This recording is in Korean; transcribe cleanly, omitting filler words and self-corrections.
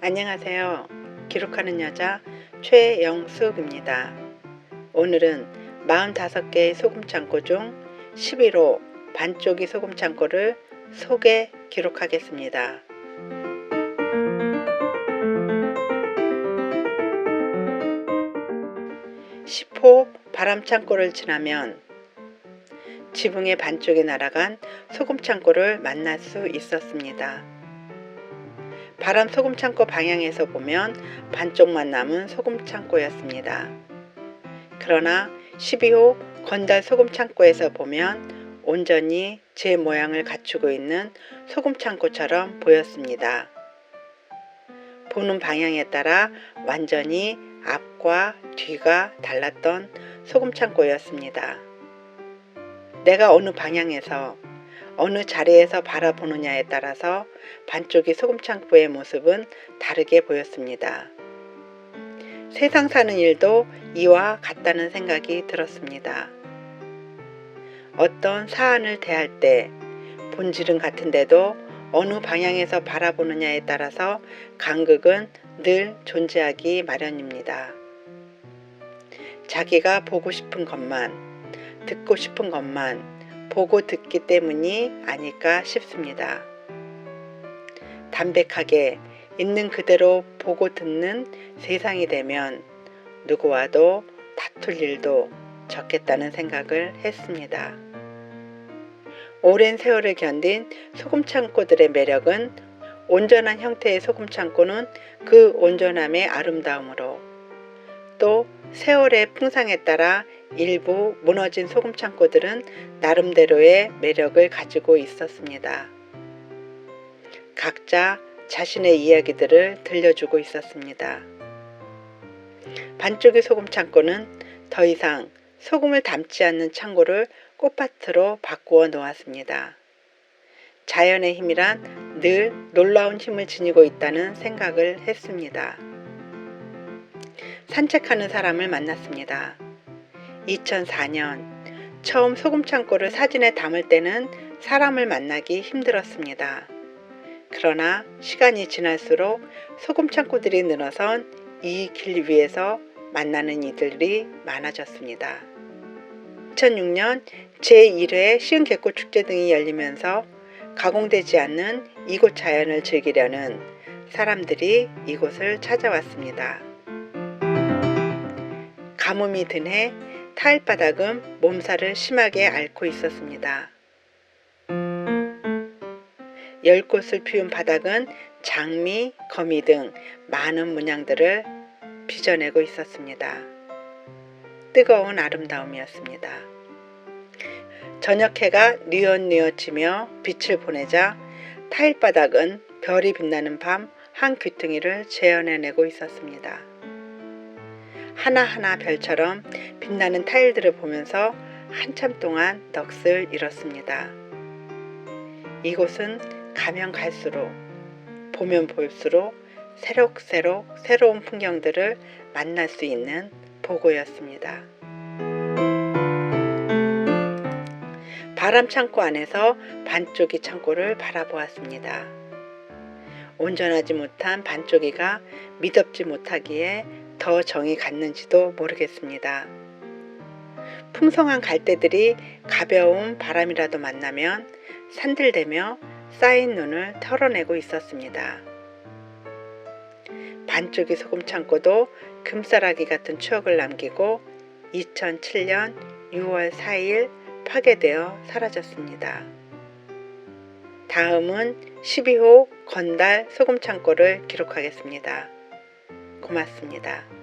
안녕하세요. 기록하는 여자 최영숙입니다. 오늘은 45개의 소금창고 중 11호 반쪽이 소금창고를 소개 기록하겠습니다. 10호 바람창고를 지나면 지붕의 반쪽이 날아간 소금창고를 만날 수 있었습니다. 바람 소금창고 방향에서 보면 반쪽만 남은 소금창고였습니다. 그러나 12호 건달 소금창고에서 보면 온전히 제 모양을 갖추고 있는 소금창고처럼 보였습니다. 보는 방향에 따라 완전히 앞과 뒤가 달랐던 소금창고였습니다. 내가 어느 방향에서 어느 자리에서 바라보느냐에 따라서 반쪽이 소금창고의 모습은 다르게 보였습니다. 세상 사는 일도 이와 같다는 생각이 들었습니다. 어떤 사안을 대할 때 본질은 같은데도 어느 방향에서 바라보느냐에 따라서 간극은 늘 존재하기 마련입니다. 자기가 보고 싶은 것만, 듣고 싶은 것만 보고 듣기 때문이 아닐까 싶습니다. 담백하게 있는 그대로 보고 듣는 세상이 되면 누구와도 다툴 일도 적겠다는 생각을 했습니다. 오랜 세월을 견딘 소금창고들의 매력은 온전한 형태의 소금창고는 그 온전함의 아름다움으로, 또 세월의 풍상에 따라 일부 무너진 소금창고들은 나름대로의 매력을 가지고 있었습니다. 각자 자신의 이야기들을 들려주고 있었습니다. 반쪽의 소금창고는 더 이상 소금을 담지 않는 창고를 꽃밭으로 바꾸어 놓았습니다. 자연의 힘이란 늘 놀라운 힘을 지니고 있다는 생각을 했습니다. 산책하는 사람을 만났습니다. 2004년 처음 소금창고를 사진에 담을 때는 사람을 만나기 힘들었습니다. 그러나 시간이 지날수록 소금창고들이 늘어선 이 길 위에서 만나는 이들이 많아졌습니다. 2006년 제1회 시흥개꽃축제 등이 열리면서 가공되지 않는 이곳 자연을 즐기려는 사람들이 이곳을 찾아왔습니다. 가뭄이 든 해 타일바닥은 몸살을 심하게 앓고 있었습니다. 열꽃을 피운 바닥은 장미, 거미 등 많은 문양들을 빚어내고 있었습니다. 뜨거운 아름다움이었습니다. 저녁해가 뉘엿뉘엿지며 빛을 보내자 타일바닥은 별이 빛나는 밤 한 귀퉁이를 재현해내고 있었습니다. 하나하나 별처럼 빛나는 타일들을 보면서 한참 동안 넋을 잃었습니다. 이곳은 가면 갈수록, 보면 볼수록 새록새록 새로운 풍경들을 만날 수 있는 보고였습니다. 바람창고 안에서 반쪽이 창고를 바라보았습니다. 온전하지 못한 반쪽이가 미덥지 못하기에 더 정이 갔는지도 모르겠습니다. 풍성한 갈대들이 가벼운 바람이라도 만나면 산들대며 쌓인 눈을 털어내고 있었습니다. 반쪽이 소금창고도 금싸라기 같은 추억을 남기고 2007년 6월 4일 파괴되어 사라졌습니다. 다음은 12호 건달 소금창고를 기록하겠습니다. 고맙습니다.